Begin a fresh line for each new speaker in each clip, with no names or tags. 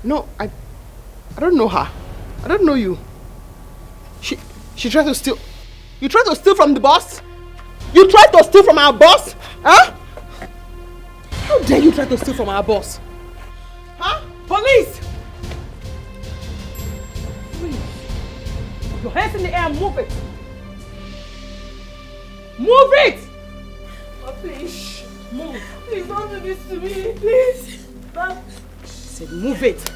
No, I don't know her. I don't know you. She tried to steal. You tried to steal from the boss? You tried to steal from our boss? Huh? How dare you try to steal from our boss? Huh? Police! Please. Your hands in the air, move it! Move it!
Oh, please.
Move.
Please don't do this to me, please.
I said move it.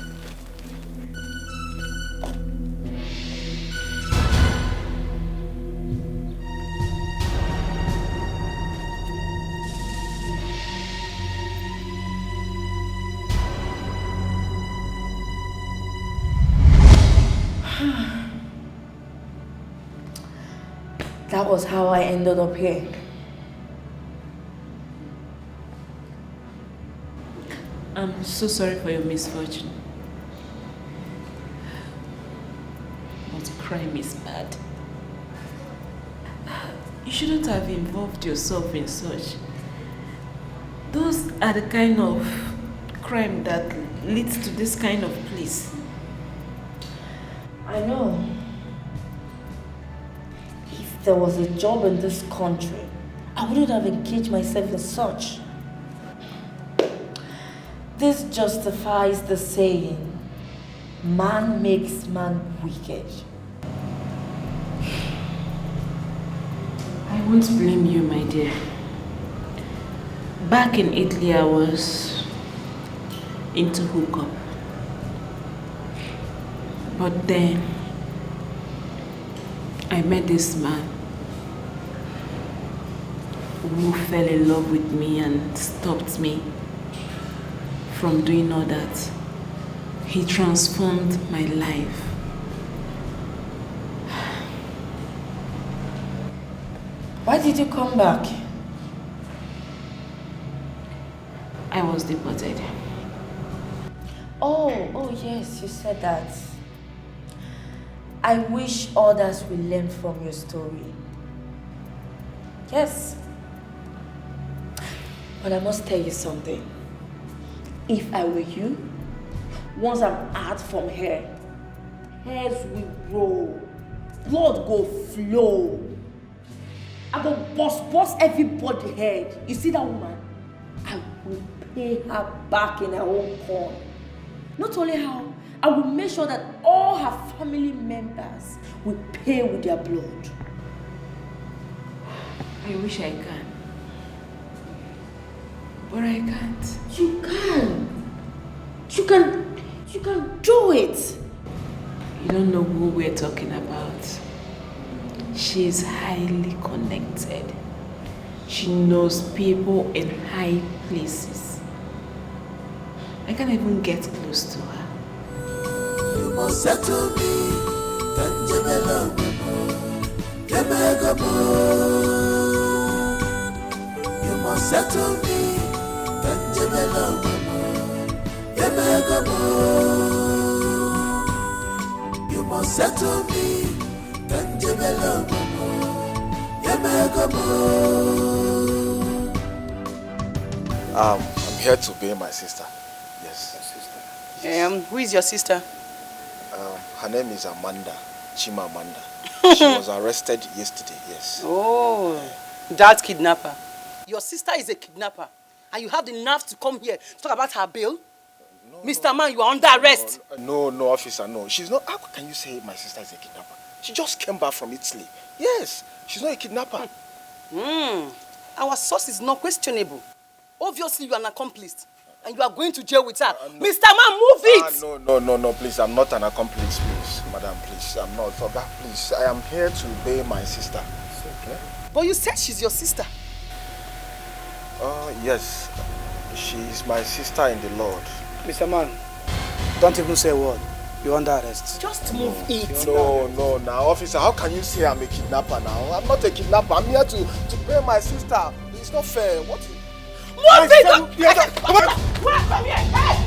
That was how I ended up here.
I'm so sorry for your misfortune. But crime is bad. You shouldn't have involved yourself in such. Those are the kind of crime that leads to this kind of place.
I know. If there was a job in this country, I wouldn't have engaged myself in such. This justifies the saying, man makes man wicked.
I won't blame you, my dear. Back in Italy, I was into hookup. But then, I met this man who fell in love with me and stopped me from doing all that. He transformed my life.
Why did you come back?
I was deported.
Oh yes, you said that. I wish others will learn from your story. Yes. But I must tell you something. If I were you, once I'm out from here, heads will roll, blood go flow. I go bust everybody head. You see that woman? I will pay her back in her own coin. Not only her, I will make sure that all her family members will pay with their blood.
I wish I can. But I can't.
You can. You can do it.
You don't know who we're talking about. She is highly connected. She knows people in high places. I can't even get close to her.
You must settle me, you must settle me, you must settle me,
I'm here to pay my sister. Yes.
Who is your sister?
Her name is Amanda, Chima Amanda. She was arrested yesterday, yes.
Oh, that kidnapper. Your sister is a kidnapper. And you have the nerve to come here to talk about her bail? No, Mr. Man, you are under arrest.
No, officer, no. She's not. How can you say my sister is a kidnapper? She just came back from Italy. Yes, she's not a kidnapper.
Our source is not questionable. Obviously, you are an accomplice. And you are going to jail with her. No. Mr. Man, move it!
No, please. I'm not an accomplice, please. Madam, please. I'm not. For that, please. I am here to obey my sister. Okay?
But you said she's your sister.
Yes. She is my sister in the Lord.
Mr. Man, don't even say a word. You're under arrest.
Just move it.
No, now, officer, how can you say I'm a kidnapper now? I'm not a kidnapper. I'm here to pay my sister. It's not fair. What?
Move it! Come here! Hey!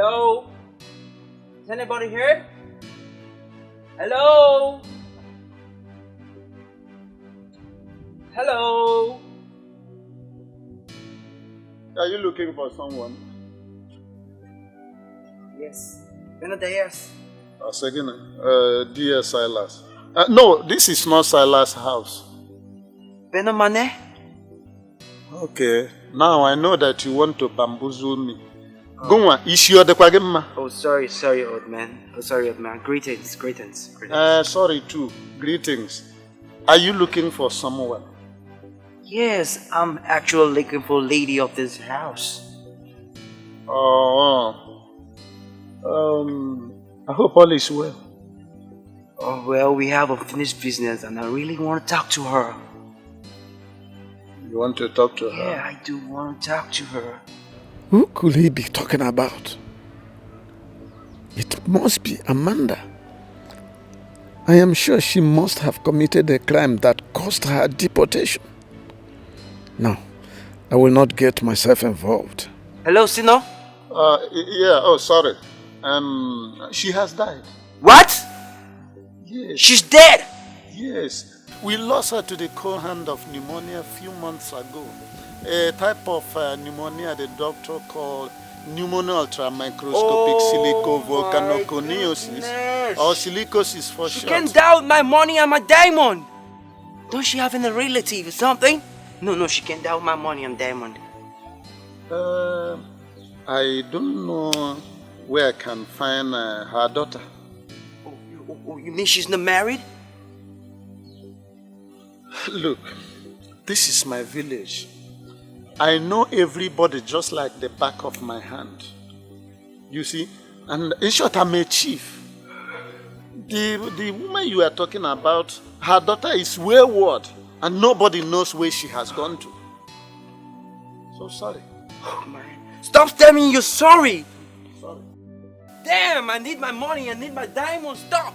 Hello? Is anybody here? Hello? Hello?
Are you looking for someone?
Yes. Benedias.
Second, dear Silas. No, this is not Silas' house.
Benomane?
Okay, now I know that you want to bamboozle me. Go on, is your dequagema?
Oh, sorry, old man. Greetings.
Sorry too. Greetings. Are you looking for someone?
Yes, I'm actually looking for lady of this house.
I hope all is well.
Oh, well, we have unfinished business and I really want to talk to her.
You want to talk to her?
Yeah, I do want to talk to her.
Who could he be talking about? It must be Amanda. I am sure she must have committed a crime that caused her deportation. No, I will not get myself involved.
Hello, Sino?
Yeah, oh, sorry. She has died.
What?
Yes.
She's dead!
Yes. We lost her to the cold hand of pneumonia a few months ago. A type of pneumonia the doctor called pneumonia ultramicroscopic silicovolcanoconiosis or silicosis for short.
She can doubt my money and my diamond. Don't she have any relative or something? No, she can doubt my money and diamond.
I don't know where I can find her daughter.
Oh, you mean she's not married?
Look, this is my village. I know everybody just like the back of my hand. You see? And in short, I'm a chief. The woman you are talking about, her daughter is wayward and nobody knows where she has gone to. So sorry.
Oh, man. Stop telling me you're sorry.
Sorry.
Damn, I need my money, I need my diamond. Stop.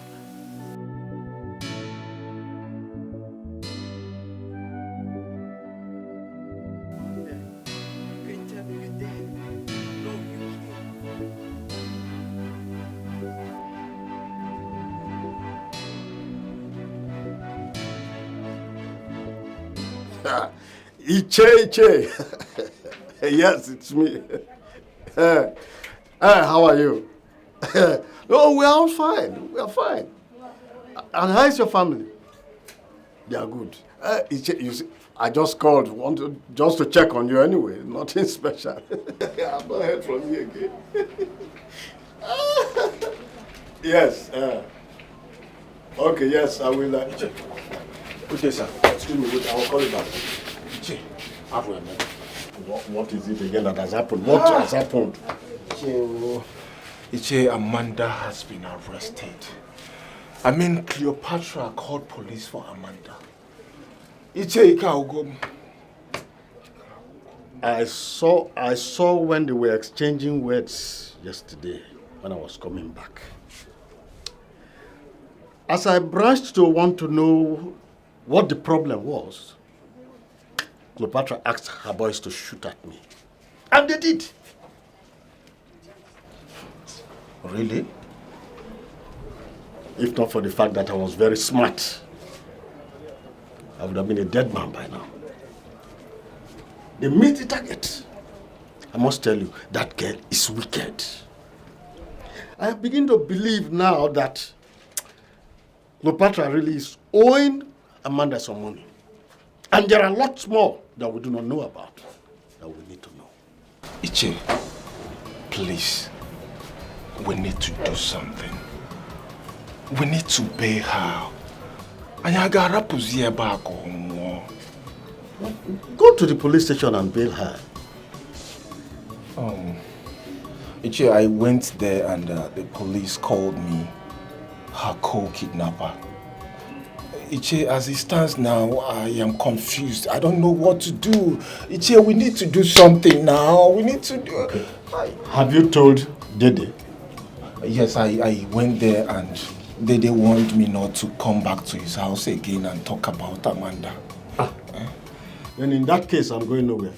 Iche. Yes, it's me. How are you? No, we are all fine. We are fine. And how is your family? They are good. Iche, you see, I just called, just to check on you anyway. Nothing special. I've not heard from you again. Yes. Okay, yes, I will. Good day, sir. Excuse me, I will call you back. Iche, what is it again that has happened? What has happened?
Iche, Amanda has been arrested. I mean, Cleopatra called police for Amanda. Iche, Ikaugom.
I saw when they were exchanging words yesterday when I was coming back. As I brushed to want to know what the problem was, Cleopatra asked her boys to shoot at me. And they did.
Really?
If not for the fact that I was very smart, I would have been a dead man by now. They missed the target. I must tell you, that girl is wicked. I begin to believe now that Cleopatra really is owing Amanda some money. And there are lots more that we do not know about that we need to know.
Iche, please, we need to do something. We need to pay her.
Go to the police station and bail her.
Iche, I went there and the police called me her co-kidnapper. Iche, as it stands now, I am confused. I don't know what to do. Iche, we need to do something now. We need to do...
Okay. Have you told Dede?
Yes, I went there and Dede warned me not to come back to his house again and talk about Amanda.
Then in that case, I'm going nowhere.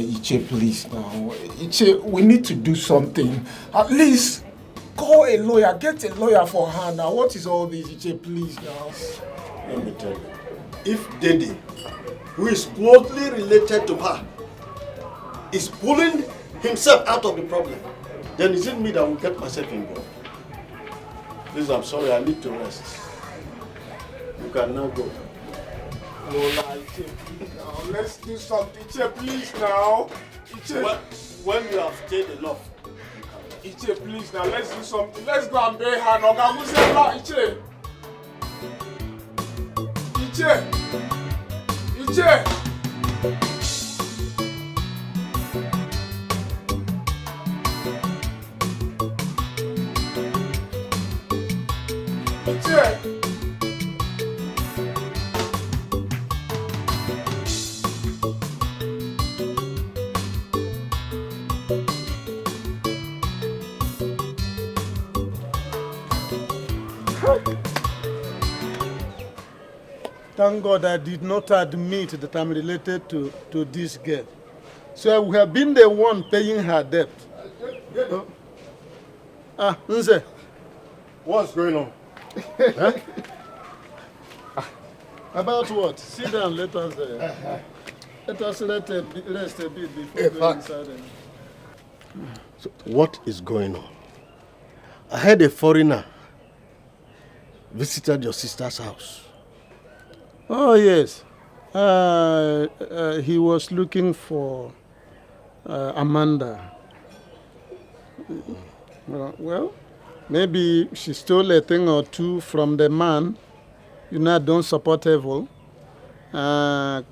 Iche, please now. Iche, we need to do something. At least call a lawyer, get a lawyer for her now. What is all this, Iche, please now?
Let me tell you. If Daddy, who is closely related to her, is pulling himself out of the problem, then is it me that will get myself involved? Please, I'm sorry, I need to rest. You can now go.
No, Iche, please now. Let's do something. Iche, please now. Iche.
When you have stayed enough.
Iche, please now. Let's do something. Let's go and bury her now. Iche. Iche. Iche.
Thank God I did not admit that I'm related to this girl. So I would have been the one paying her debt. Nze.
What's going on?
Huh? About what? Sit down, let us rest a bit before going inside.
So what is going on? I heard a foreigner visited your sister's house.
Oh, yes. He was looking for Amanda. Well, maybe she stole a thing or two from the man. You know, I don't support evil. Because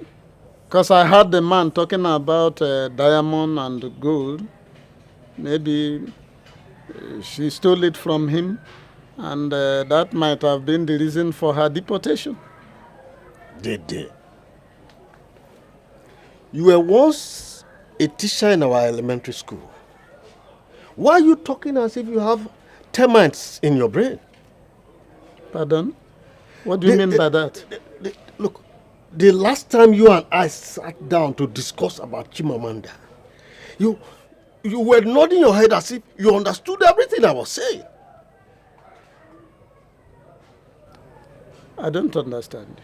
I heard the man talking about diamond and gold. Maybe she stole it from him, and that might have been the reason for her deportation.
Dede. You were once a teacher in our elementary school. Why are you talking as if you have termites in your brain?
Pardon? What do you mean by that?
Look, the last time you and I sat down to discuss about Chimamanda, you were nodding your head as if you understood everything I was saying.
I don't understand.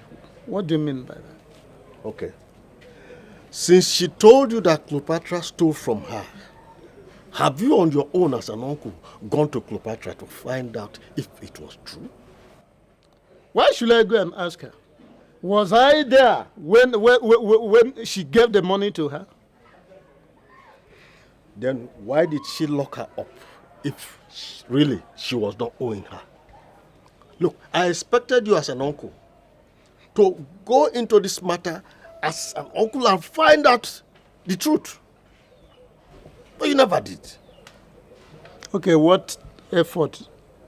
What do you mean by that?
Okay. Since she told you that Cleopatra stole from her, have you on your own as an uncle gone to Cleopatra to find out if it was true?
Why should I go and ask her? Was I there when she gave the money to her?
Then why did she lock her up if really she was not owing her? Look, I expected you as an uncle to go into this matter as an uncle and find out the truth. But you never did.
Okay, what effort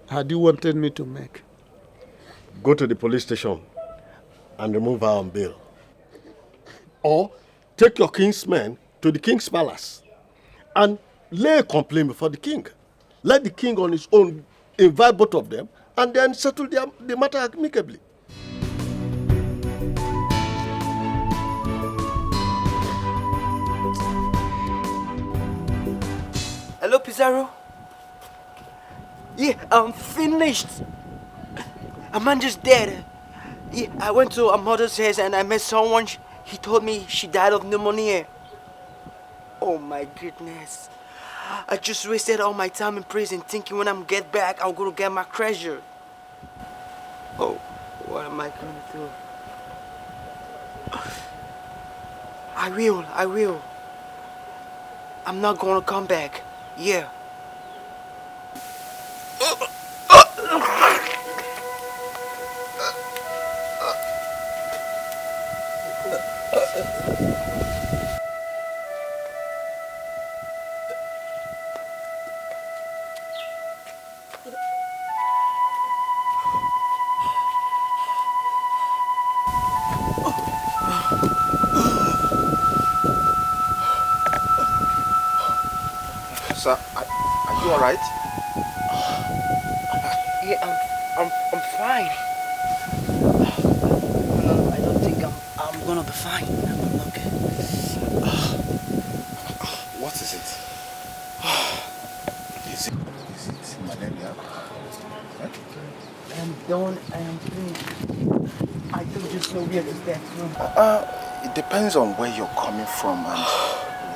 had you wanted me to make?
Go to the police station and remove her on bail. Or take your king's men to the king's palace and lay a complaint before the king. Let the king on his own invite both of them and then settle the matter amicably.
Hello, Pizarro? Yeah, I'm finished. Amanda's dead. Yeah, I went to her mother's house and I met someone. He told me she died of pneumonia. Oh my goodness. I just wasted all my time in prison thinking when I'm get back, I'll go to get my treasure. Oh, what am I gonna do? I will. I'm not gonna come back. Yeah.
Sir, are you alright?
Yeah, I'm fine. No, I don't think I'm gonna be fine. I'm okay.
is it? Is it malaria? Huh?
I am done. I am finished. I don't just know where to start from.
It depends on where you're coming from and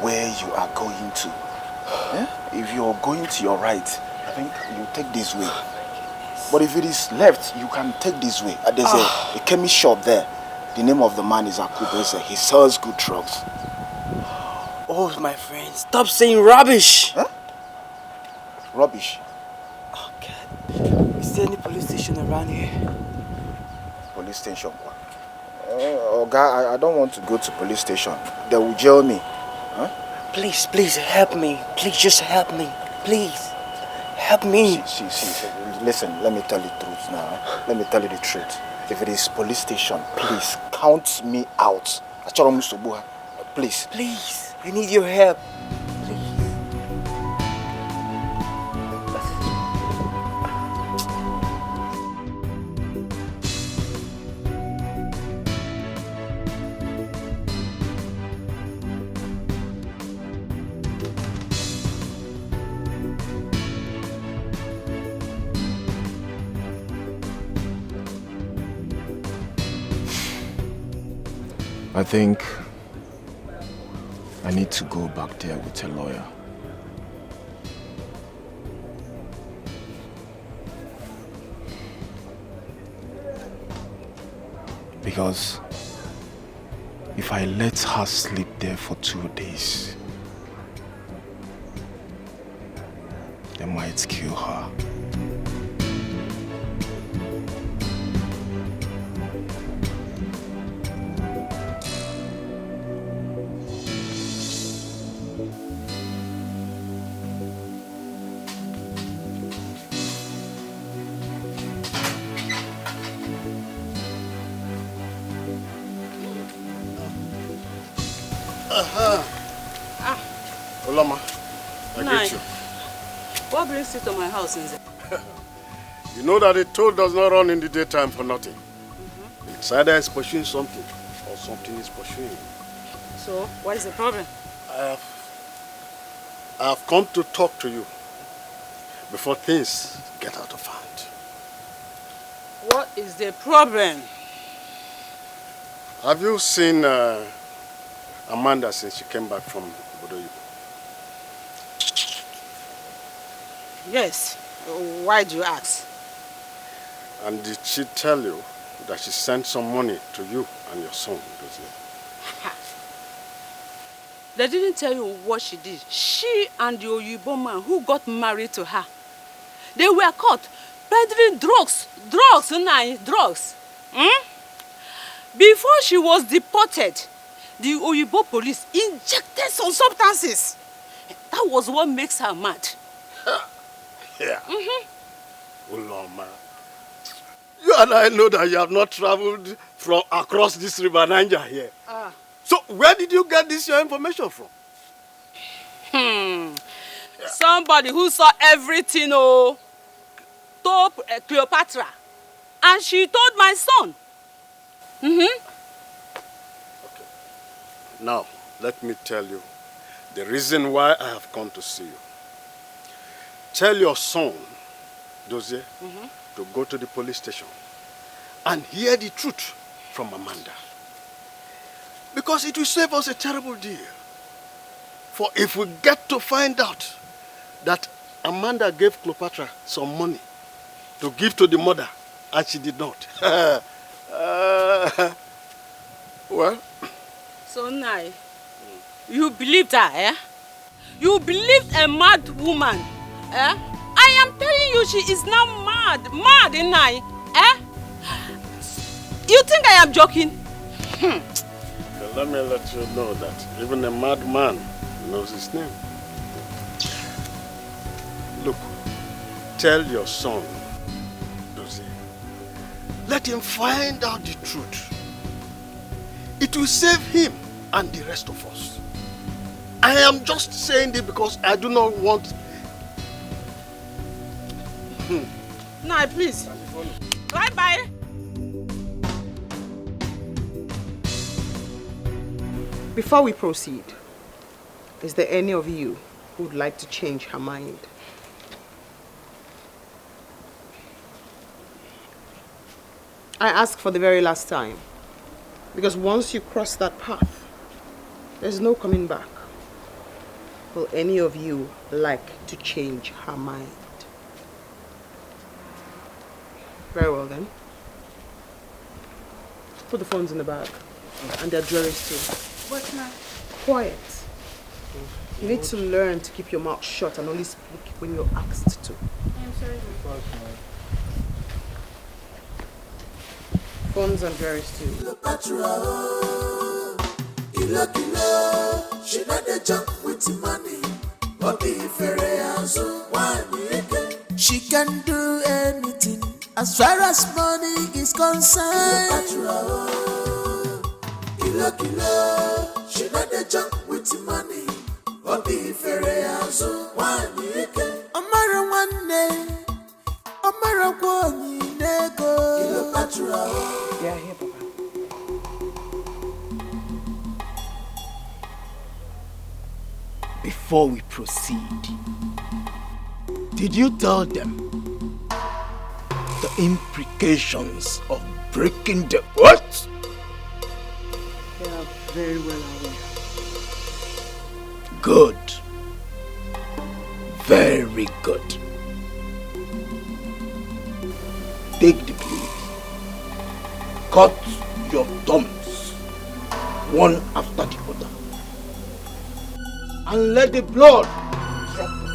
where you are going to. Yeah? If you're going to your right, I think you take this way. But if it is left, you can take this way. There's a chemist shop there. The name of the man is Akubese. He sells good drugs.
Oh, my friend, stop saying rubbish.
Huh? Rubbish?
Oh, God. Is there any police station around here?
Police station? I don't want to go to police station. They will jail me. Huh?
Please help me. Please just help me. Please. Help me.
See. Listen, let me tell you the truth now. Let me tell you the truth. If it is police station, please count me out. Please.
Please. I need your help.
I think I need to go back there with a lawyer. Because if I let her sleep there for 2 days, they might kill her.
Olama, I greet you.
What brings you to my house, Nze?
You know that a toad does not run in the daytime for nothing. It's either it's pursuing something or something is pursuing it.
So, what is the problem?
I have come to talk to you before things get out of hand.
What is the problem?
Have you seen Amanda since she came back from Bodoyo?
Yes. Why do you ask?
And did she tell you that she sent some money to you and your son, Dozie?
They didn't tell you what she did. She and the Oyibo man who got married to her, they were caught peddling drugs. Drugs. Before she was deported, the Oyibo police injected some substances. That was what makes her mad.
Yeah. Uloma. You and I know that you have not traveled from across this river Niger here. So where did you get this your information from?
Somebody who saw everything told Cleopatra. And she told my son. Okay.
Now, let me tell you the reason why I have come to see you. Tell your son, Dozie, to go to the police station and hear the truth from Amanda. Because it will save us a terrible deal. For if we get to find out that Amanda gave Cleopatra some money to give to the mother, and she did not. Well.
So now, you believed her, eh? You believed a mad woman, eh? I am telling you, she is now mad, isn't I? Eh? You think I am joking?
Let me let you know that even a madman knows his name. Look, tell your son, Dozie, let him find out the truth. It will save him and the rest of us. I am just saying this because I do not want...
No, please. Bye-bye.
Before we proceed, is there any of you who would like to change her mind. I ask for the very last time, because once you cross that path, there's no coming back. Will any of you like to change her mind? Very well then. Put the phones in the bag. And their jewelries too.
What now?
Quiet. You need to learn to keep your mouth shut and only speak when you're asked to.
I'm sorry.
Phones and jewelries too.
Cleopatra, she not the jump with the money, but the she can do anything as far as money is concerned. Cleopatra, she not the jump with the money, but the Amara one day, Amara one nego. Cleopatra.
Yeah, here, Papa.
Before we proceed, did you tell them the implications of breaking the oath?
They are very well aware.
Good. Very good. Take the blade. Cut your thumbs, one after the other. And let the blood drop on them.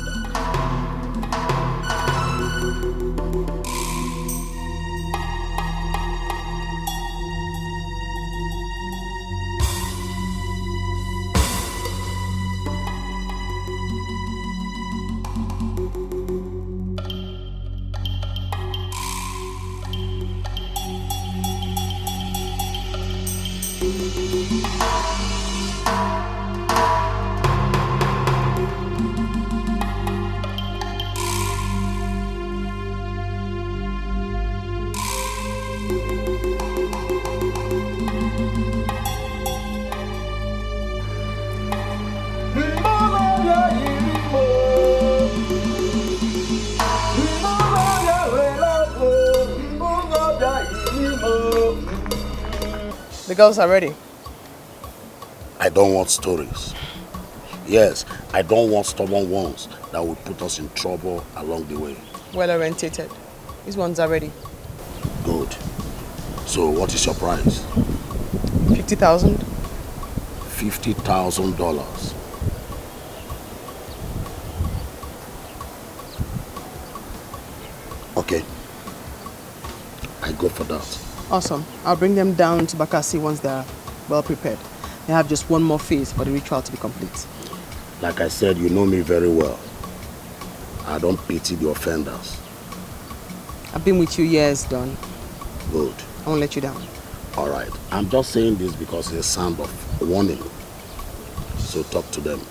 The girls are ready.
I don't want stories. Yes, I don't want stubborn ones that will put us in trouble along the way.
Well orientated. These ones are ready.
Good. So what is your price?
50,000.
$50,000. Okay. I go for that.
Awesome. I'll bring them down to Bakassi once they're well prepared. They have just one more phase for the ritual to be complete.
Like I said, you know me very well. I don't pity the offenders.
I've been with you years, Don.
Good.
I won't let you down.
All right. I'm just saying this because it's a sound of warning. So talk to them.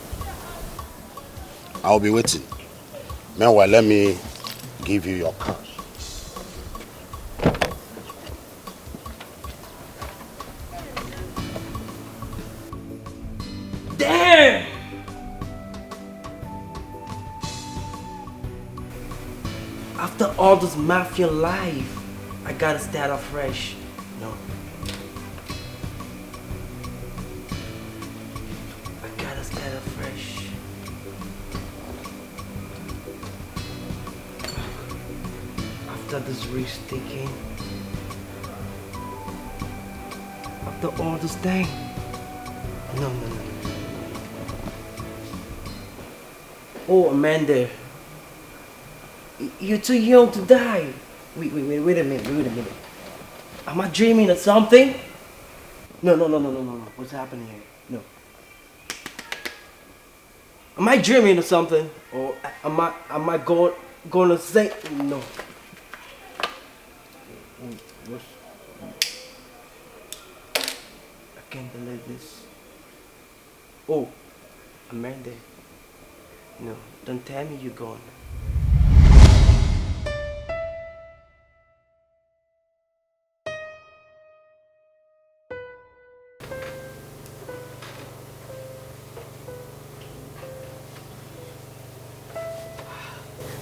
I'll be waiting. Meanwhile, let me give you your cash.
Damn! After all this mafia life, I gotta start off fresh. No. I gotta start off fresh. After this risk taking, after all this thing. No. Oh, Amanda. You're too young to die. Wait a minute. Am I dreaming of something? No. What's happening here? No. Am I dreaming of something? Or am I gonna say no? I can't believe this. Oh, Amanda. No, don't tell me you're gone.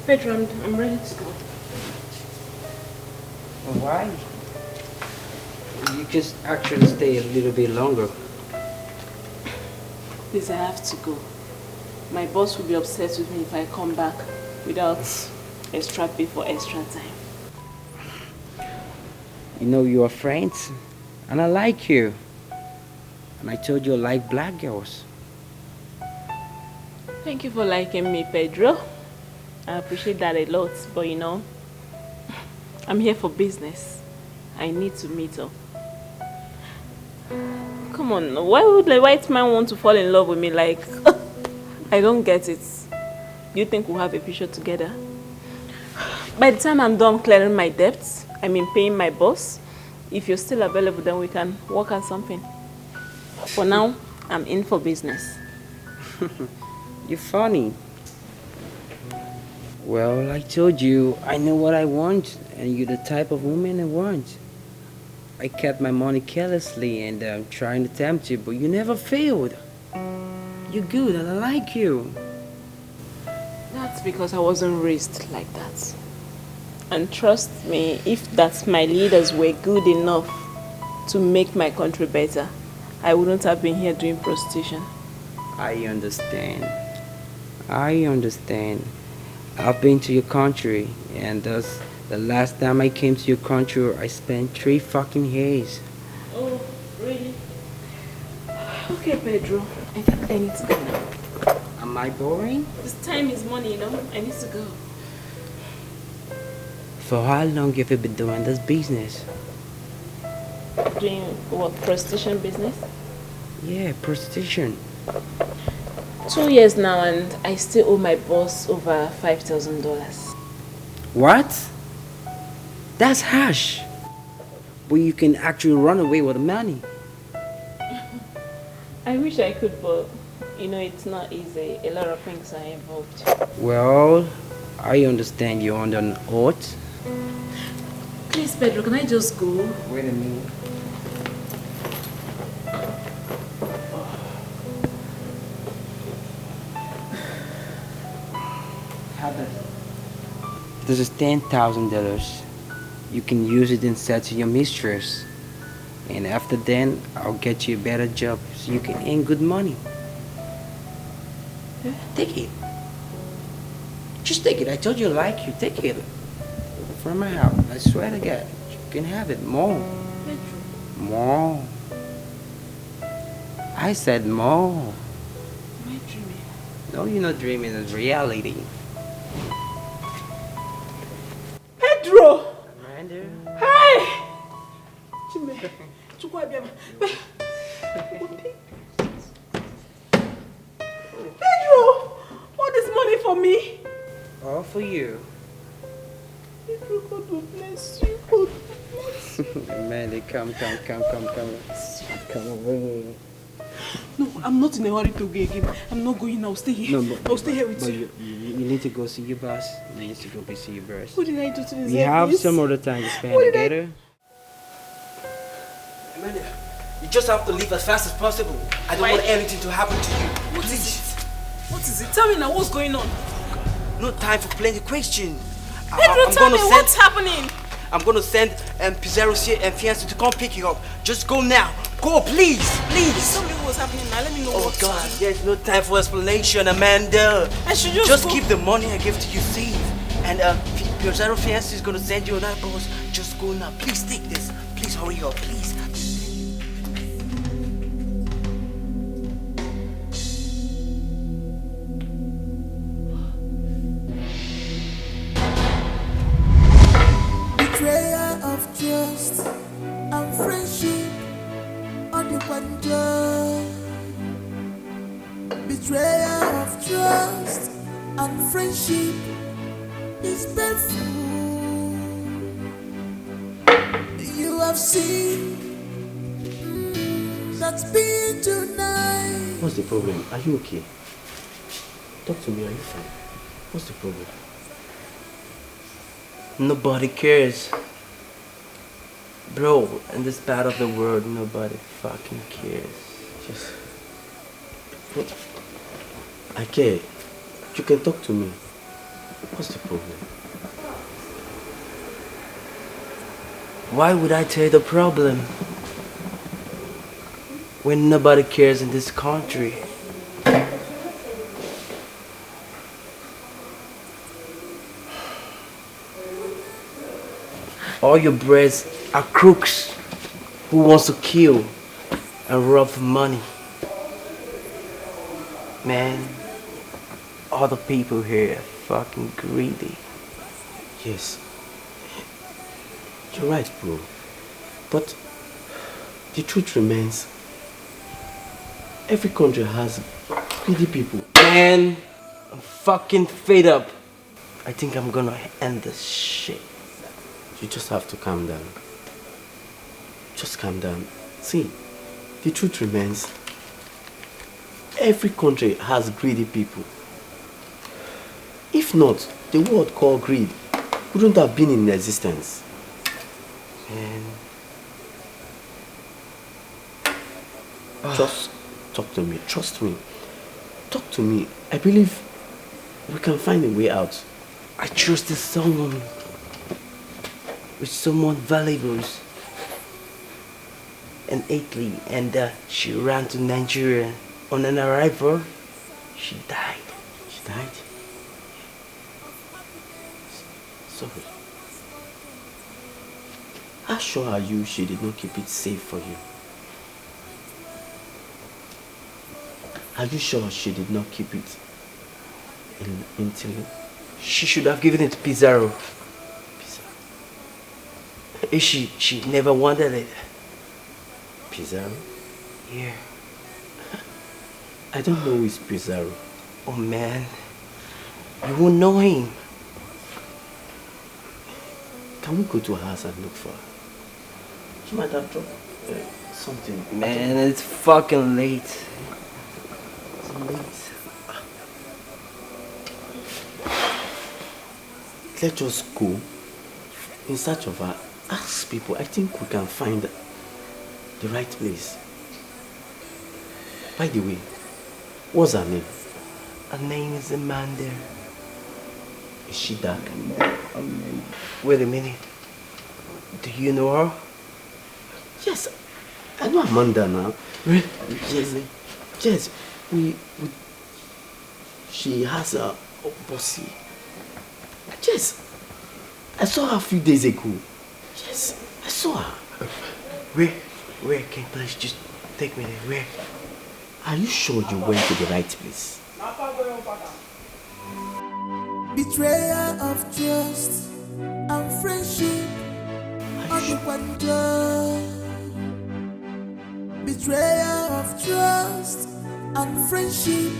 Pedro, I'm ready to go.
Why? You just actually stay a little bit longer.
Please, I have to go. My boss will be upset with me if I come back without extra pay for extra time.
You know you are friends, and I like you. And I told you I like black girls.
Thank you for liking me, Pedro. I appreciate that a lot, but you know, I'm here for business. I need to meet up. Come on, why would a white man want to fall in love with me? Like, I don't get it. Do you think we'll have a future together? By the time I'm done clearing my debts, paying my boss, if you're still available, then we can work on something. For now, I'm in for business.
You're funny. Well, I told you, I know what I want, and you're the type of woman I want. I kept my money carelessly and trying to tempt you, but you never failed. You're good and I like you.
That's because I wasn't raised like that. And trust me, if that my leaders were good enough to make my country better, I wouldn't have been here doing prostitution.
I understand. I've been to your country, and thus the last time I came to your country, I spent 3 fucking years.
Oh, really? Okay, Pedro. I think I need to go now.
Am I boring?
This time is money, you know? I need to go.
For how long have you been doing this business?
Doing what? Prostitution business?
Yeah, prostitution.
2 years now, and I still owe my boss over $5,000.
What? That's harsh. But you can actually run away with the money.
I wish I could, but you know, it's not easy. A lot of things are involved.
Well, I understand you're under an oath.
Please, Pedro, can I just go?
Wait a minute. This is $10,000. You can use it instead to your mistress. And after then, I'll get you a better job so you can earn good money. Yeah, take it. Just take it. I told you I like you. Take it. From my house. I swear to God. You can have it. More. More. I said more.
Am I dreaming?
No, you're not dreaming. It's reality.
Pedro!
Amanda?
Hey! Pedro! All this money for me?
All for you.
Pedro, God will bless you. God will bless you.
Amanda, come. Come away.
No, I'm not in a hurry to go again. I'm not going. I'll stay here.
No,
I'll stay here with
but
you.
You need to go see your boss. You need to go see your boss.
What did I do to deserve
We have
this?
some other time to spend
What did
together. Amanda, you just have to leave as fast as possible. I don't want anything to happen to you.
What is it? What is it? Tell me now, what's going on?
No time for plenty questions.
Pedro, tell me what's happening.
I'm gonna send Pizarro's and fiancé to come pick you up. Just go now. Go, please.
Tell me what's happening now. Let me know what's
God,
happening.
there's no time for explanation, Amanda.
I should just go.
Keep the money I gave to you safe. And Pizarro fiancé is gonna send you another boss. Just go now. Please take this. Please hurry up, please.
Betrayal of trust and friendship on the wonder. Betrayal of trust and friendship is painful. You have seen that's been tonight.
What's the problem? Are you okay? Talk to me, are you fine? What's the problem?
Nobody cares. Bro, in this part of the world, nobody fucking cares.
Just... I care. You can talk to me.
What's the problem? Why would I tell you the problem when nobody cares in this country? All your breads are crooks who wants to kill and rob for money. Man, all the people here are fucking greedy. Yes, you're right, bro. But the truth remains, every country has greedy people. Man, I'm fucking fed up. I think I'm gonna end this shit. You just have to calm down. Just calm down. See, the truth remains, every country has greedy people. If not, the word called greed wouldn't have been in existence. And just talk to me. Trust me. Talk to me. I believe we can find a way out. I trusted someone with someone valuable in Italy, and she ran to Nigeria. On an arrival, she died. She died? Sorry. How sure are you she did not keep it safe for you? Are you sure she did not keep it in Italy? She should have given it to Pizarro. She never wanted it. Pizarro? Yeah. I don't know who is Pizarro. Oh man, you won't know him. Can we go to her house and look for her? She might have dropped something. Man, it's fucking late. It's late. Let's just go in search of her. Ask people. I think we can find the right place. By the way, what's her name? Her name is Amanda. Is she dark? Wait a minute. Do you know her? Yes, I know Amanda now. Yes, yes. She has a bossy. Yes, I saw her a few days ago. Yes, I saw her. Where? Can you please just take me there? Where? Are you sure you went to the right place?
Betrayal of trust and friendship. Betrayal of trust and friendship.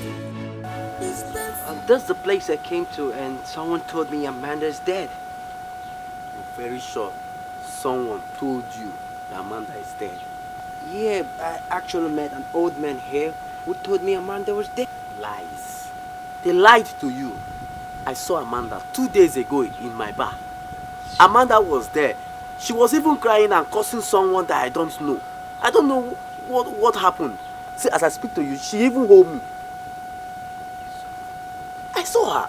That's the place I came to, and someone told me Amanda is dead. I'm very sure someone told you that Amanda is dead. Yeah, I actually met an old man here who told me Amanda was dead. Lies. They lied to you. I saw Amanda 2 days ago in my bar. Amanda was there. She was even crying and cursing someone that I don't know. I don't know what happened. See, as I speak to you, she even hold me. I saw her.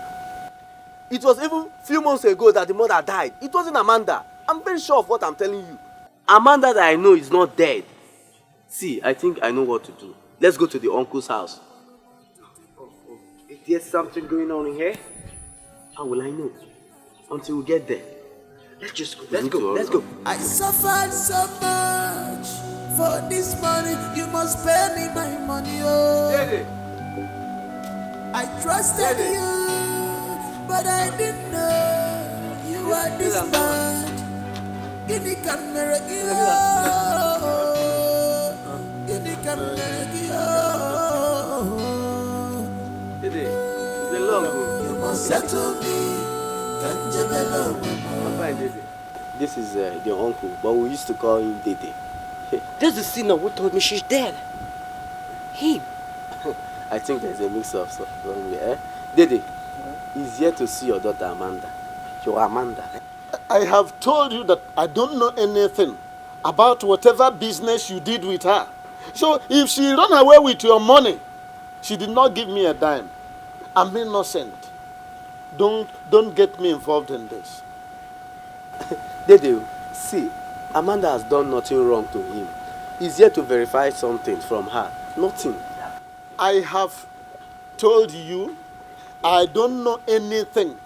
It was even a few months ago that the mother died. It wasn't Amanda. I'm very sure of what I'm telling you. Amanda that I know is not dead. See, I think I know what to do. Let's go to the uncle's house. Is there something going on in here? How will I know? Until we get there. Let's just go. Let's go.
I suffered so much. For this money, you must pay me my money. Oh.
Daddy.
I trusted you, but I didn't know you were this bad. Guinea can make you. Guinea can make you.
Daddy, it's a long road.
You must settle me.
I'm fine, Dede. This is your uncle, but we used to call him Dede. This is the sinner who told me she's dead. Him. I think there's a mix-up somewhere. Dede, he's here to see your daughter Amanda. Your Amanda.
I have told you that I don't know anything about whatever business you did with her. So if she ran away with your money, she did not give me a dime. I'm innocent. don't get me involved in this.
Dede, see, Amanda has done nothing wrong to him. He's here to verify something from her. Nothing.
I have told you I don't know anything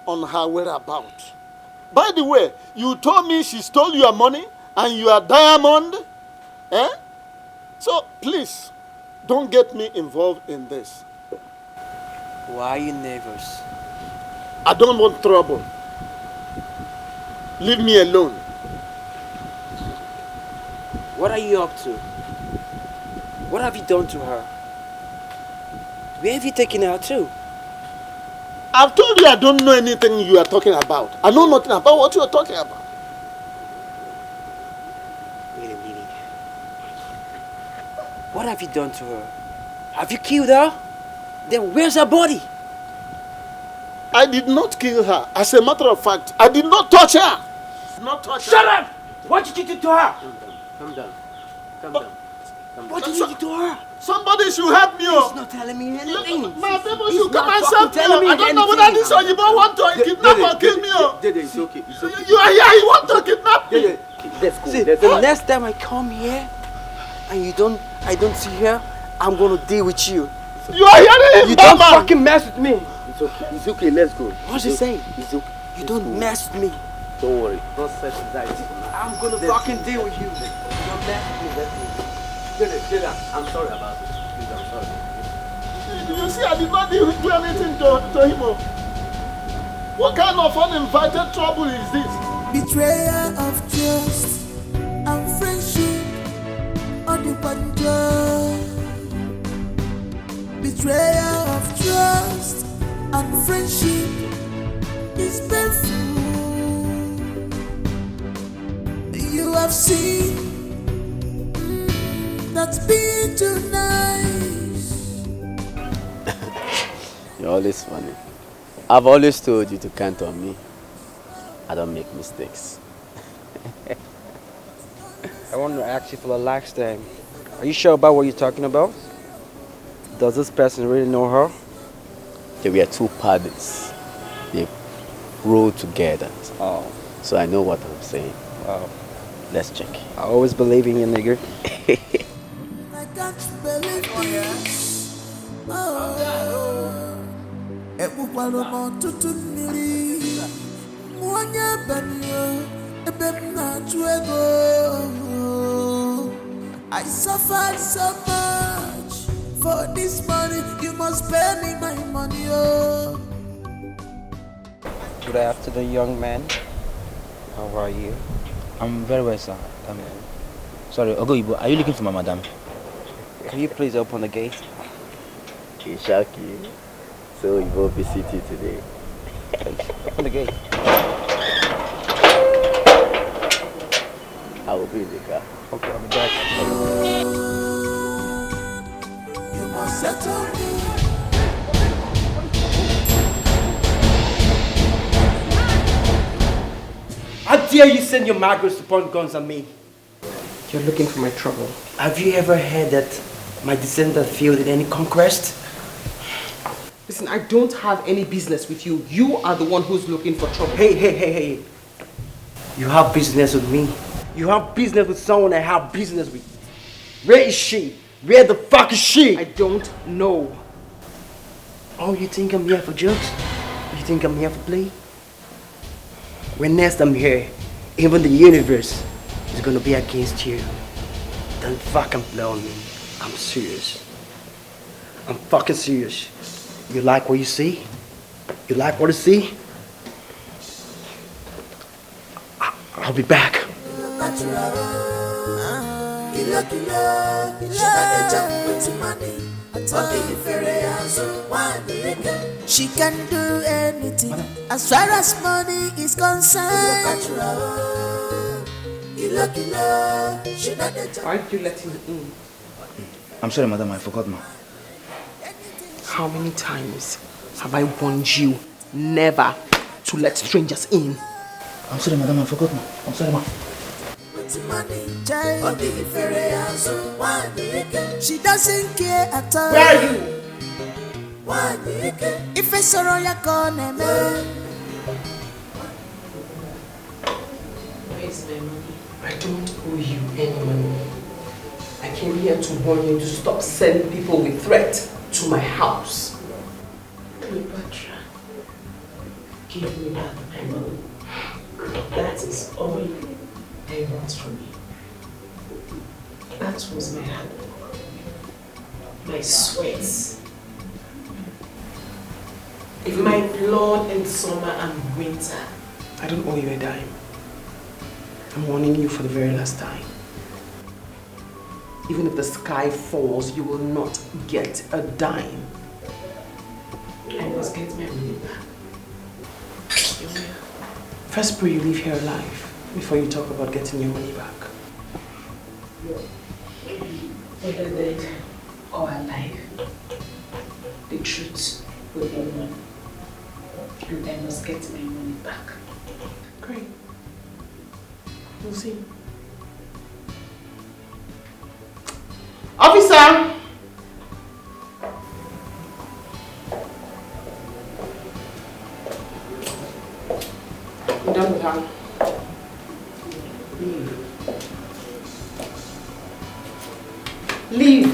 on her whereabouts. By the way, you told me she stole your money and your diamond. Eh? So please, don't get me involved in this.
Why are you nervous?
I don't want trouble. Leave me alone.
What are you up to? What have you done to her? Where have you taken her to?
I've told you I don't know anything you are talking about. I know nothing about what you are talking about.
Wait a minute. What have you done to her? Have you killed her? Then where's her body?
I did not kill her. As a matter of fact, I did not touch her.
Shut up! What did you do to her?
Calm down.
What did you do to her?
Somebody should help me.
He's not telling me anything.
My people
He's
should come
not
and help
telling
me.
me
I don't know whether
anything.
this Oyibo want to kidnap or kill me.
Dede, it's okay. It's okay.
You are here, you want to kidnap me.
Let's go. See, the next time I come here and I don't see her, I'm gonna deal with you.
You are hearing him,
You don't
Batman.
fucking mess with me.
It's okay, let's go.
What's he saying?
It's okay.
You don't mess with me.
Don't worry. Don't set anxiety.
I'm gonna fucking deal with you. You don't mess with me.
Dede, I'm sorry about it. Please, I'm sorry.
You see, I did not do anything to him. What kind of uninvited trouble is this?
Betrayal of trust and friendship on the wonder. Betrayal of trust and friendship is painful. You have seen that's been too nice.
You're always funny. I've always told you to count on me. I don't make mistakes.
I want to ask you for the last time. Are you sure about what you're talking about? Does this person really know her?
There were two parties. They rode together.
Oh.
So I know what I'm saying.
Wow.
Let's check.
I always believe in you, nigger.
I can't believe this. Oh, Ebukwalomo tutumiri. Mwanya banyo, ebemna tuego. I suffered so much for this money. You must pay me my money. Oh.
Good afternoon, young man. How are you?
I'm very well, sir. Sorry, Ogoibo, are you looking for my madam?
Can you please open the gate?
Ishaki, so you will visit you today.
Open the gate.
I will be in the car.
Okay, I'll be back.
You must settle me.
How dare you send your migrants to point guns at me?
You're looking for my trouble.
Have you ever heard that my descendant failed in any conquest?
Listen, I don't have any business with you. You are the one who's looking for trouble.
Hey. You have business with me. You have business with someone I have business with. Where is she? Where the fuck is she?
I don't know.
Oh, you think I'm here for jokes? You think I'm here for play? When next I'm here, even the universe is gonna be against you. Don't fucking play on me. I'm serious. I'm fucking serious. You like what you see? You like what you see? I'll be back.
She can do anything as far as money is concerned.
Why did you let him in?
I'm sorry, madam, I forgot, ma.
How many times have I warned you never to let strangers in?
I'm sorry, madam, I forgot, ma. I'm sorry, ma.
She doesn't care at all.
Where are you?
If I saw ya gonna man.
Where's my money? I don't owe you any money. I came here to warn you to stop sending people with threat to my house. Cleopatra, give me back my money. That is all I want from you. That was my hard work, my sweats, my blood in summer and winter. I don't owe you a dime. I'm warning you for the very last time. Even if the sky falls, you will not get a dime. I must get my money back. First pray you leave here alive before you talk about getting your money back. Whether dead or alive, the truth will be known. And I must get my money back. Great. We'll see.
Officer! I'm done with her. Leave. Leave.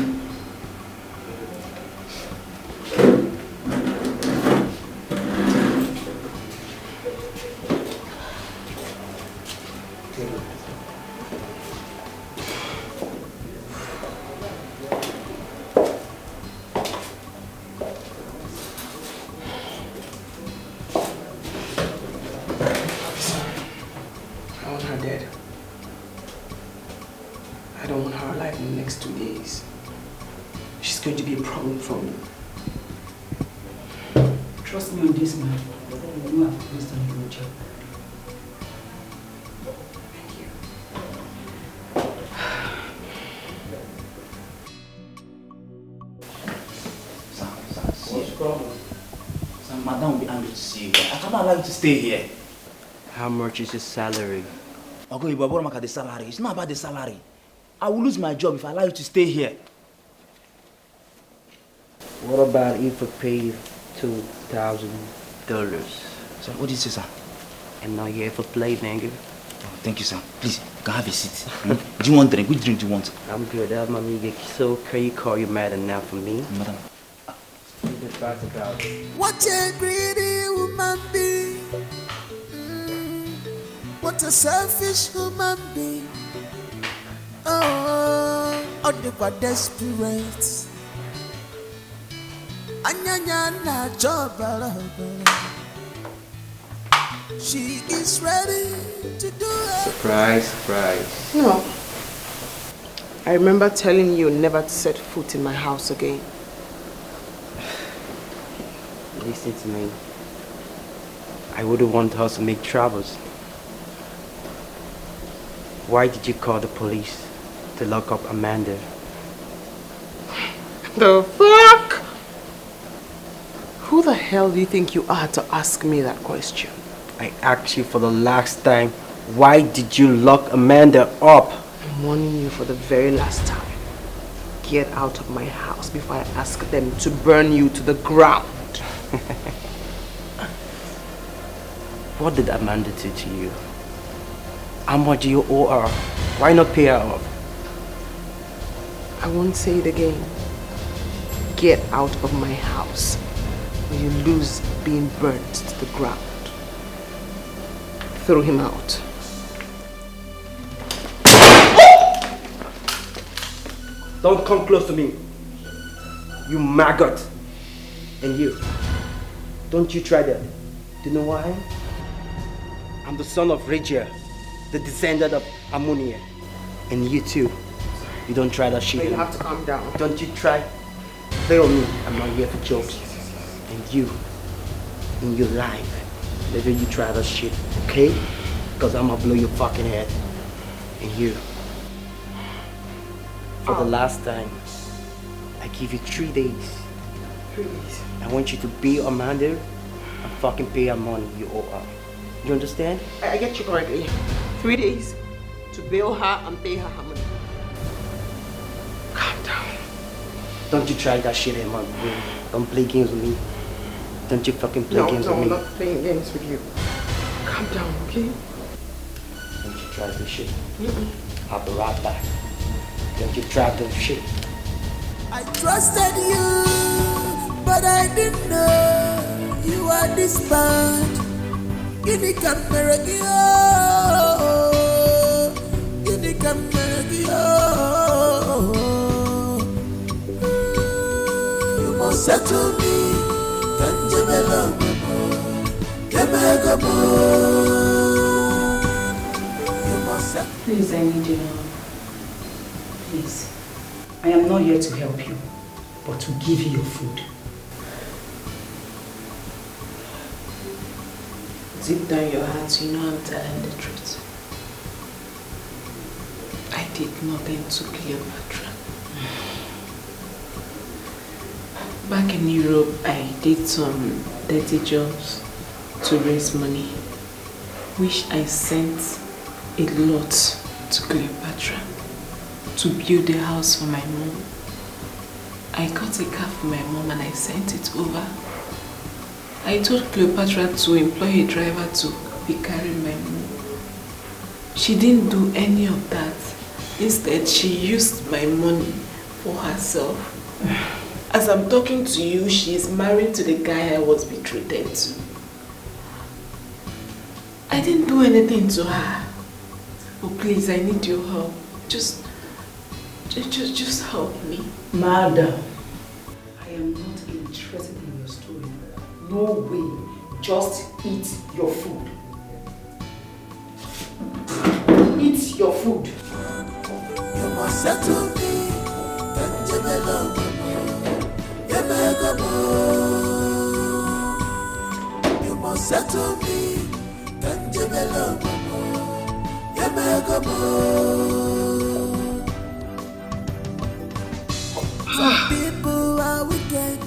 Trust me on this, man. You have placed on your job. Thank you.
What's the problem? Sam, madam will be angry to see you here. I cannot allow you to stay here.
How much is your salary?
Okay, but what about the salary? It's not about the salary. I will lose my job if I allow you to stay here.
What about if I pay you $2,000?
So what did you say, sir?
I'm not here for play, nigga.
Oh, thank you, sir. Please, go have a seat. Do you want drink? Which drink do you want?
I'm good. That's my nigga. So can you call your madam now for me?
Madam.
What a greedy woman be. What a selfish human being. Oh, they were desperate. Anyanya job. She is ready to do it.
Surprise, surprise.
No. I remember telling you never to set foot in my house again.
Listen to me. I wouldn't want us to make troubles. Why did you call the police to lock up Amanda?
The fuck? Who the hell do you think you are to ask me that question?
I asked you for the last time, why did you lock Amanda up?
I'm warning you for the very last time. Get out of my house before I ask them to burn you to the ground.
What did Amanda do to you? How much do you owe her? Why not pay her off?
I won't say it again. Get out of my house or you lose being burnt to the ground. Throw him out.
Don't come close to me. You maggot. And you. Don't you try that. Do you know why? I'm the son of Regia, the descendant of Ammonia. And you too. You don't try that shit.
You have to calm down.
Don't you try. Play on me. I'm not here for jokes. And you, in your life, never you try that shit, okay? Because I'm gonna blow your fucking head. And you. For the last time, I give you 3 days.
3 days.
I want you to pay Amanda and fucking pay her money you owe her. You understand?
I get you correctly. 3 days to bail her and pay her money. Calm down.
Don't you try that shit in my room. Don't play games with me. Don't you fucking play games with me.
No, I'm not playing games with you. Calm down, okay?
Don't you try this shit. I'll be right back. Don't you try this shit.
I trusted you, but I didn't know you are this bad. Ini kan meragio, ini kan meragio. You must settle me, Tanjabella, Yamagabo. You must settle.
Please, I need your help. Please. I am not here to help you, but to give you your food.
Deep down your heart, you know I'm telling the truth. I did nothing to Cleopatra. Back in Europe, I did some dirty jobs to raise money, which I sent a lot to Cleopatra to build a house for my mom. I got a car for my mom and I sent it over. I told Cleopatra to employ a driver to be carrying my mom. She didn't do any of that. Instead, she used my money for herself. As I'm talking to you, she is married to the guy I was betrothed to. I didn't do anything to her. But please, I need your help. Just help me.
Madam, I am not interested in your story. No way. Just eat your food. Eat your food.
You must settle me, Tanjabella, Yamagabo. You must settle me, Tanjabella, Yamagabo. Some people are wicked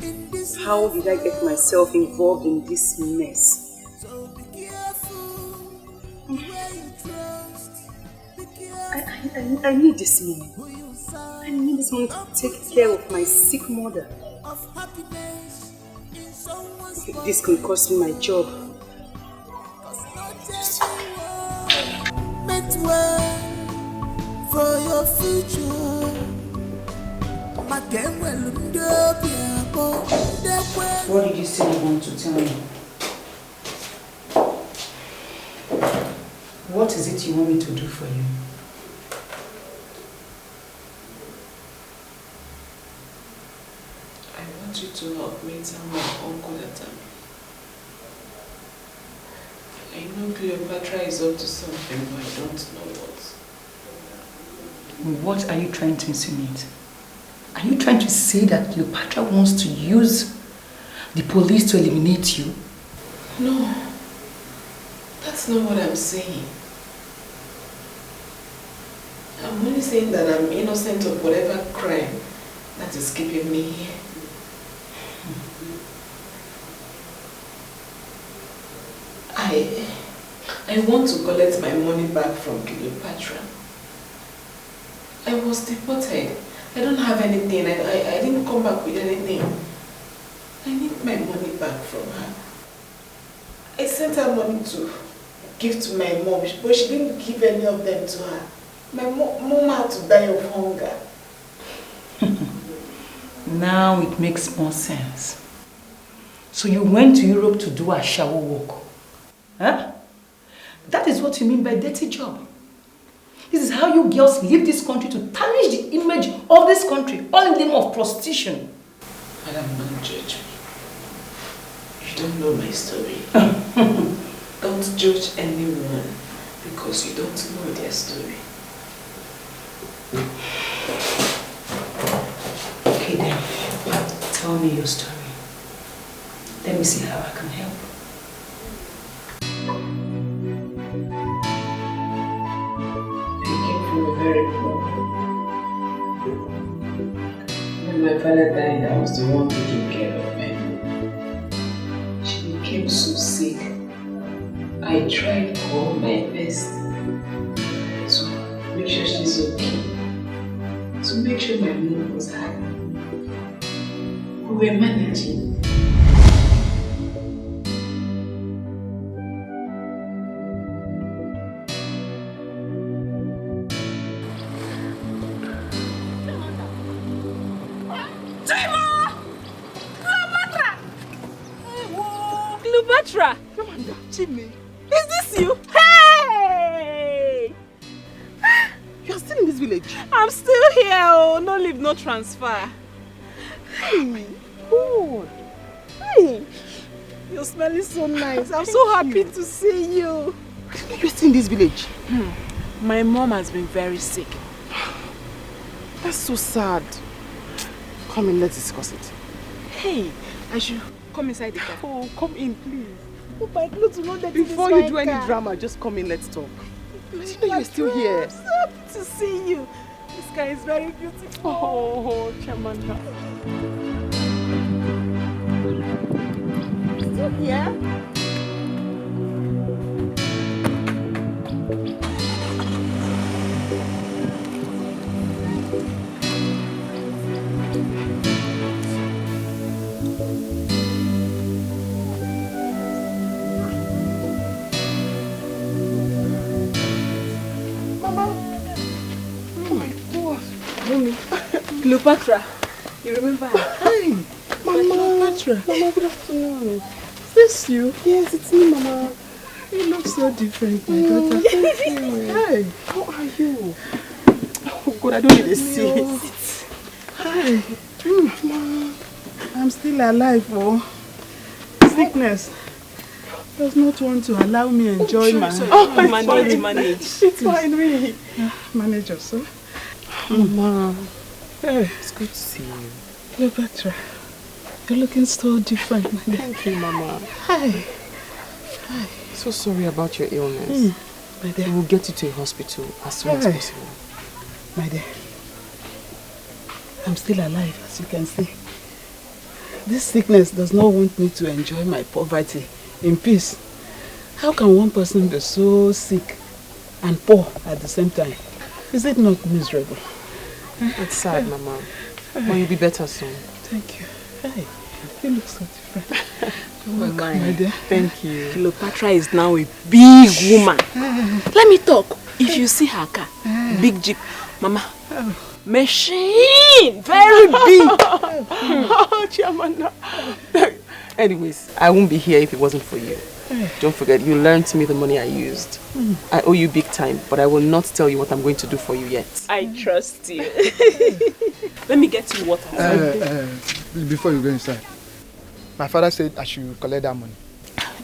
in this.
How did I get myself involved in this mess?
So be careful where you trust. Be careful.
I need this money. I need this money to take care of my sick mother.
Of happiness in someone's
This could cost me my job.
meant well for your future.
What did you say you want to tell me? What is it you want me to do for you?
I want you to help me tell my uncle that I know Cleopatra is up to something, but I don't know what.
What are you trying to insinuate? Are you trying to say that Cleopatra wants to use the police to eliminate you?
No, that's not what I'm saying. I'm only saying that I'm innocent of whatever crime that is keeping me here. I want to collect my money back from Cleopatra. I was deported. I don't have anything. I didn't come back with anything. I need my money back from her. I sent her money to give to my mom, but she didn't give any of them to her. My mom had to die of hunger.
Now it makes more sense. So you went to Europe to do a shower walk? Huh? That is what you mean by dirty job. This is how you girls leave this country to tarnish the image of this country, all in the name of prostitution.
Madam, don't judge me. You don't know my story. Don't judge anyone because you don't know their story.
Okay then, tell me your story. Let me see how I can help.
Very poor. When my father died, I was the one taking care of my mom. She became so sick. I tried all my best to make sure she's okay. to make sure my mood was high. We were managing.
Cleopatra!
Jimmy,
Is this you? Hey!
you're still in this village?
I'm still here, oh. No leave, no transfer.
Hey, good. Hey,
You're smelling so nice. I'm so happy to see you.
you're still in this village?
My mom has been very sick.
That's so sad. Come in, let's discuss it.
Hey, I should come inside the car.
Oh, come in, please.
Oh, my clothes will not let
Before you do any drama, just come in, let's talk. I didn't know you were still here.
I'm so happy to see you. This guy is very beautiful.
Oh, Chamanda.
Still here? Cleopatra, you remember her?
Hi, Mama.
Cleopatra.
Mama, good afternoon.
Is this you?
Yes, it's me, Mama.
You look so different, my daughter.
Thank you. Hi, how are you? Oh God, I don't need a seat.
Hi. Mama, I'm still alive, oh. Sickness does not want to allow me enjoy my...
Oh,
manage.
It's fine, really.
Manage yourself.
Mama.
Hey,
it's good to see you.
Cleopatra, you're looking so different, my dear.
Thank you, Mama.
Hi.
So sorry about your illness.
My dear.
We will get you to a hospital as soon as possible.
My dear, I'm still alive, as you can see. This sickness does not want me to enjoy my poverty in peace. How can one person be so sick and poor at the same time? Is it not miserable?
It's sad, Mama. But you'll be better soon.
Thank you. Hey, you look so different.
Welcome,
my dear.
Thank you.
Cleopatra is now a big woman. Let me talk. If you see her car, big jeep, Mama, machine, very big.
Oh, Chiamanda. Anyways, I won't be here if it wasn't for you. Don't forget, you lent me the money I used. I owe you big time, but I will not tell you what I'm going to do for you yet.
I trust you. Let me get you water.
Before you go inside, my father said I should collect that money.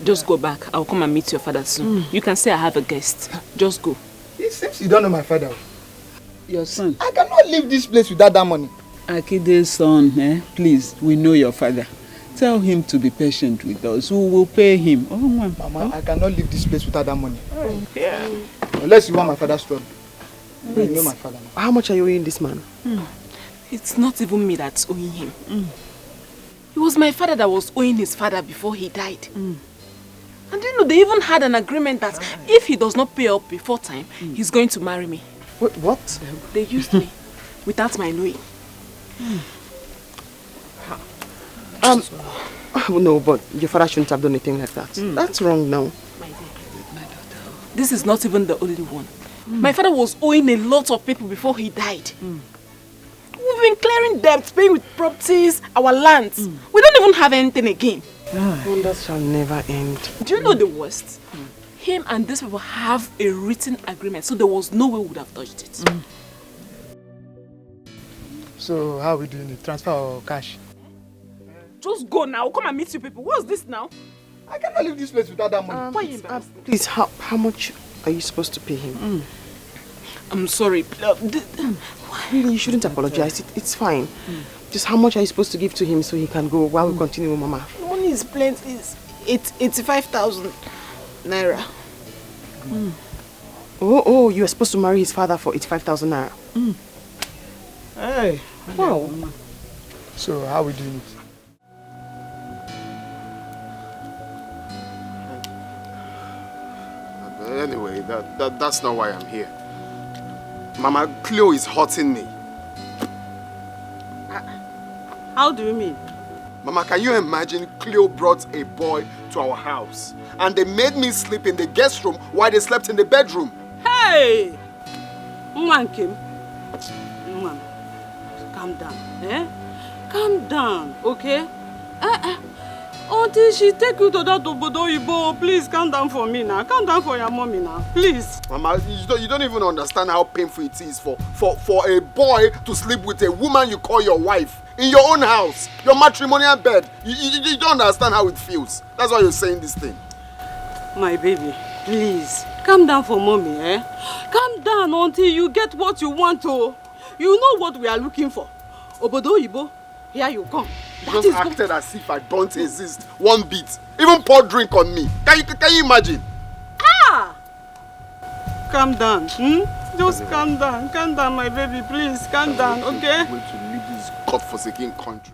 Just go back. I'll come and meet your father soon. You can say I have a guest. Just go.
It seems you don't know my father.
Your son.
I cannot leave this place without that money.
Akide's son, please, we know your father. Tell him to be patient with us. We will pay him. Oh,
Mama, I cannot leave this place without that money.
Yeah.
Unless you want my father's trouble.
Wait.
You know my father.
How much are you owing this man?
It's not even me that's owing him. It was my father that was owing his father before he died. And you know, they even had an agreement that if he does not pay up before time, he's going to marry me.
Wait, what?
They used me without my knowing.
No, but your father shouldn't have done anything like that. That's wrong now.
My daughter. This is not even the only one. My father was owing a lot of people before he died. We've been clearing debts, paying with properties, our lands. We don't even have anything again.
Wonders shall never end.
Do you know the worst? Him and these people have a written agreement, so there was no way we would have touched it.
So how are we doing it? Transfer or cash?
Just go now. Come and meet you people. What's this now?
I cannot leave this place without that money.
Please, how much are you supposed to pay him?
I'm sorry.
Really, you shouldn't apologize. It's fine. Just how much are you supposed to give to him so he can go while we continue with Mama?
Money is plenty. It's 85,000 naira.
Oh, you were supposed to marry his father for 85,000 naira.
Hey.
Wow.
So how are we doing it?
Anyway, that's not why I'm here. Mama, Cleo is hurting me.
How do you mean?
Mama, can you imagine Cleo brought a boy to our house and they made me sleep in the guest room while they slept in the bedroom?
Hey! Kim. Calm down, eh? Calm down, okay? Until she take you to that Obodo, please calm down for me now. Calm down for your mommy now, please.
Mama, you don't even understand how painful it is for a boy to sleep with a woman you call your wife in your own house, your matrimonial bed. You don't understand how it feels. That's why you're saying this thing.
My baby, please, calm down for mommy, eh? Calm down until you get what you want to. You know what we are looking for. Obodo, here you come.
You just acted as if I don't exist one bit. Even pour drink on me. Can you imagine?
Ah! Calm down, Just calm down, my baby, please, calm down, okay?
Wait to leave this godforsaken country.